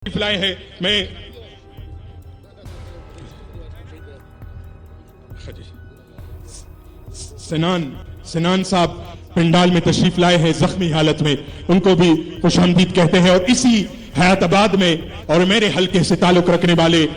लाए हैं। मैं सिनान साहब पिंडाल में तशरीफ लाए हैं जख्मी हालत में, उनको भी खुशामदीद कहते हैं। और इसी हयाताबाद में और मेरे हल्के से ताल्लुक रखने वाले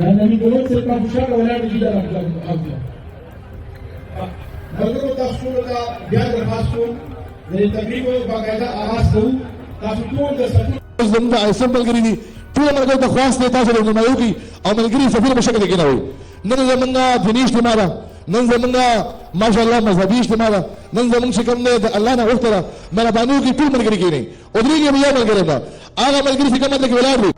Nami doon sa pagsusya ka wala na sila ang Bago tafsir ka biar berhasil dari takriban bagaikan ahas tu tafsir da satu زمنا اسم ملګری ټول مرګ د خواص نه تاسو د نمایو کی او ملګری سفیر بشکره کې نه وي نن زمونږه دیني اجتماع نن زمونږه ماشاءالله مذهبي اجتماع نن زمونږ څخه نه د الله نه وختره مهرباني کی ټول ملګری کې نه او درېږي بیا ملګری دا هغه ملګری څخه مطلب کې ولار دي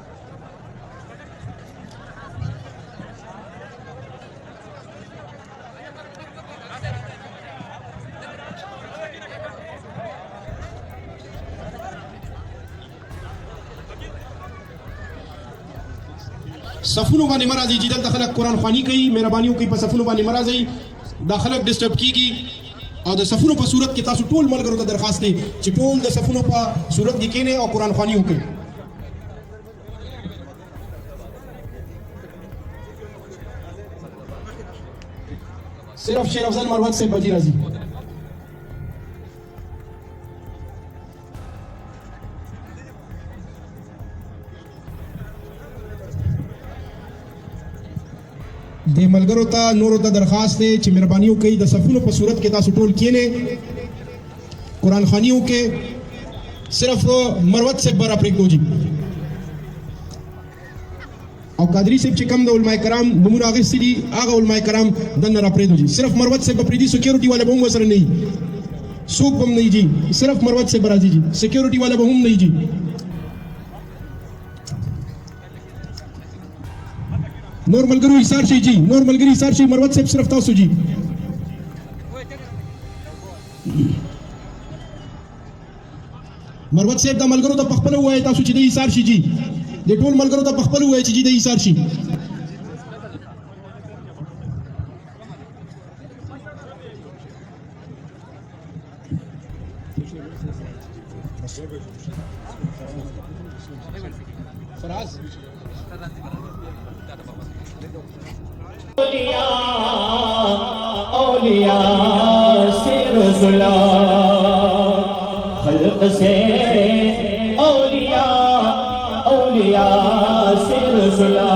सफुनो बानी मराजी जी दल खलक कुरान खानी कई मेहरबानियों की पर सफुनो बानी मराजी दाखलक डिस्टर्ब की और द सफुनो पर सूरत के तासु टोल मलगरो का दरखास्त थी कि टोल द सफुनो पर सूरत की केने और कुरान खानी के सिर्फ शेर अफजल मरवत से बजी राजी दे मलगरो ता नूरो ता दरखास्त है कि मेहरबानियों कई द सफुनो पर सूरत के तासु टोल किए ने कुरान खानियों के सिर्फ मरवत से बर अपने को जी और कादरी से चिकम द उलमाए कराम नमूना आगे सीधी आगा उलमाए कराम दन अपने दो जी सिर्फ मरवत से बपरीदी सिक्योरिटी वाले बहुम असर नहीं सूख बम नहीं जी सिर्फ मरवत से बराजी जी सिक्योरिटी वाले बहुम नहीं जी नॉर्मल गरू हिसार शी जी नॉर्मल गरी हिसार शी मरवत से सिर्फ तासु जी मरवत से द मलगरो द पखपल हुआ है तासु जी दे हिसार शी जी दे टोल मलगरो द पखपल हुआ है जी दे हिसार शी फराज औलिया से रज़ुला खल्क़ से औलिया औलिया से रज़ुला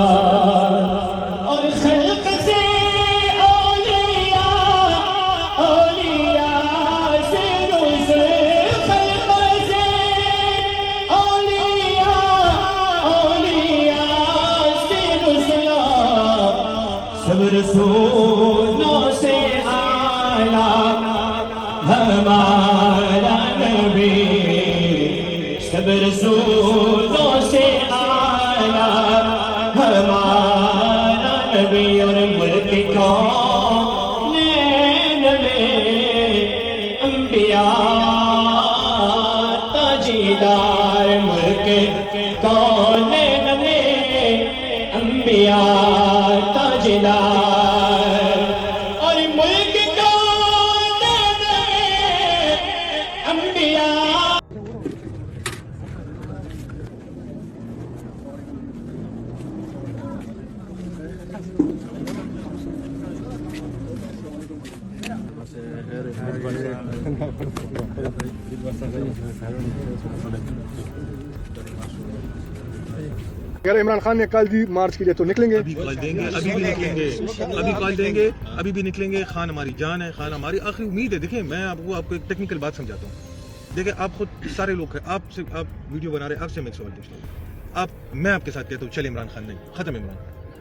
और खल्क़ से औलिया औलिया से रज़ुल खल्क़ से औलिया औलिया से रज़ुला सब रसूलों से आला हमारा नबी सब रसूलों से आला हमारा नबी और मुल्क कौन में अंबिया ताजीदार मुल्क कौन में अंबिया ताजीदार और मुल्क कौन में अंबिया अगर इमरान खान ने कल दी मार्च के लिए तो निकलेंगे अभी कॉल देंगे अभी भी निकलेंगे अभी कॉल देंगे अभी भी निकलेंगे। खान हमारी जान है, खान हमारी आखिरी उम्मीद है। देखिए मैं आपको एक टेक्निकल बात समझाता हूँ। देखिए आप खुद सारे लोग हैं, आपसे आप वीडियो बना रहे हैं, आपसे मैं एक सवाल पूछता हूँ। मैं आपके साथ कहता हूँ चल इमरान खान नहीं, खत्म इमरान,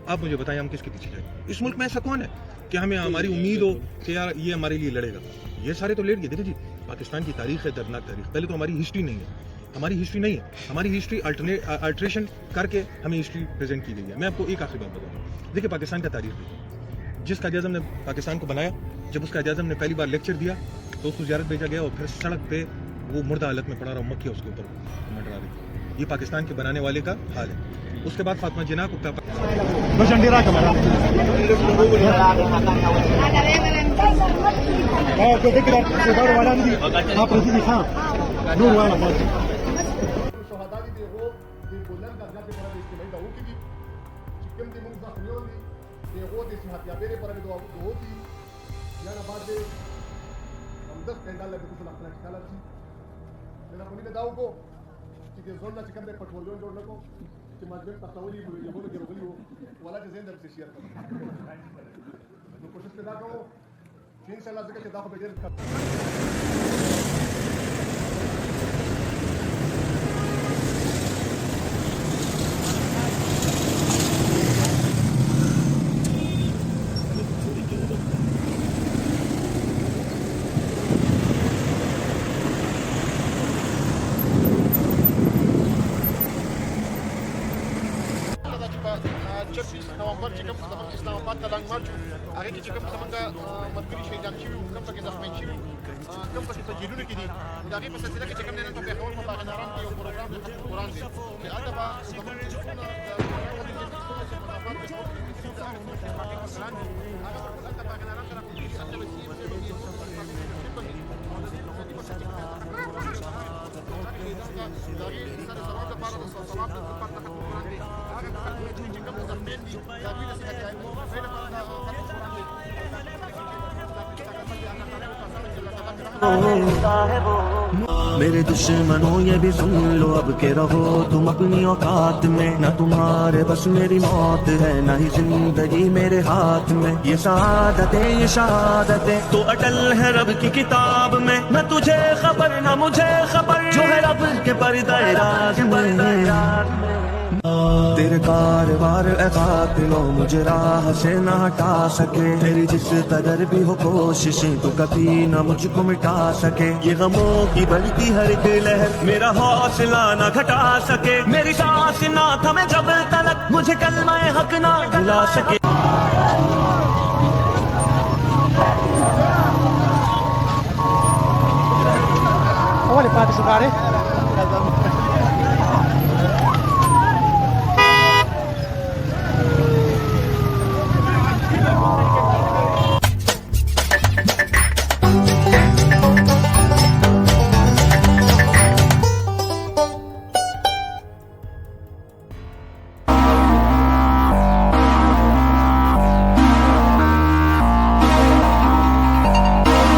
आप मुझे बताएं हम किसके पीछे जाए। इस मुल्क में ऐसा कौन है कि हमें हमारी उम्मीद हो कि यार ये हमारे लिए लड़ेगा। ये सारे तो लेट गए। देखिए जी पाकिस्तान की तारीख है दर्दनाक तारीख। पहले तो हमारी हिस्ट्री नहीं है, हमारी हिस्ट्री नहीं है, हमारी हिस्ट्री अल्ट्रेशन करके हमें हिस्ट्री प्रेजेंट की गई है। मैं आपको एक आखिरी बात बताऊँ, देखिए पाकिस्तान का तारीख है, जिस कायद आज़म ने पाकिस्तान को बनाया, जब उस कायद आज़म ने पहली बार लेक्चर दिया तो उसको ज़ियारत भेजा गया और फिर सड़क पे वो मुर्दा हालत में पड़ा रहा, मक्खियाँ उसके ऊपर मंडरा रही। ये पाकिस्तान के बनाने वाले का हाल है। उसके बाद फातिमा जिन्ना को شهداء دي هو د بولن د ځاتې پر د اجتماعي دعوه کې دي چې کوم دي موږ زخمیان دي د هغو د صحتیابۍ پر د دعوه کې یا نه بعد همدغه پنډال له بالکل خپل خیالات شي دا په دې داو کو چې د ځون چې کوم د پټولیون جوړ نکو چې ماجبل تاسولي یو بل کې روغلی وو ولا چې زنده به شیر کړو نو کوشش وکړو چې ان شاء الله ځکه چې دا خو به ډیر نومبر چې کوم زموږ اسلام آباد ته لاندې مارچ هغه کې چې کوم زموږ ملګري شهیدان شوي وو کوم پکې زخمي شوي کوم پکې په جیلونو کې دي د هغې په سلسله کې چې کوم نن په پېښور په باغناران کې یو پروګرام د ختم قرآن دی چې هلته به زموږ جسمونه मेरे दुश्मनों ये भी सुन लो अब के रहो तुम अपनी औकात में, ना तुम्हारे बस मेरी मौत है ना ही जिंदगी मेरे हाथ में। ये शहादतें तो अटल है रब की किताब में, न तुझे खबर न मुझे खबर जो है रब के पर्दे राज में। तेरे कारवार कातिलों मुझे राह से न हटा सके, तेरी जिस कदर भी हो कोशिशें तो कभी न मुझको मिटा सके। ये गमों की बढ़ती हर एक लहर मेरा हौसला न घटा सके, मेरी सांस ना थमे जब तलक मुझे कलमा हक ना भुला सके। Olha, padre,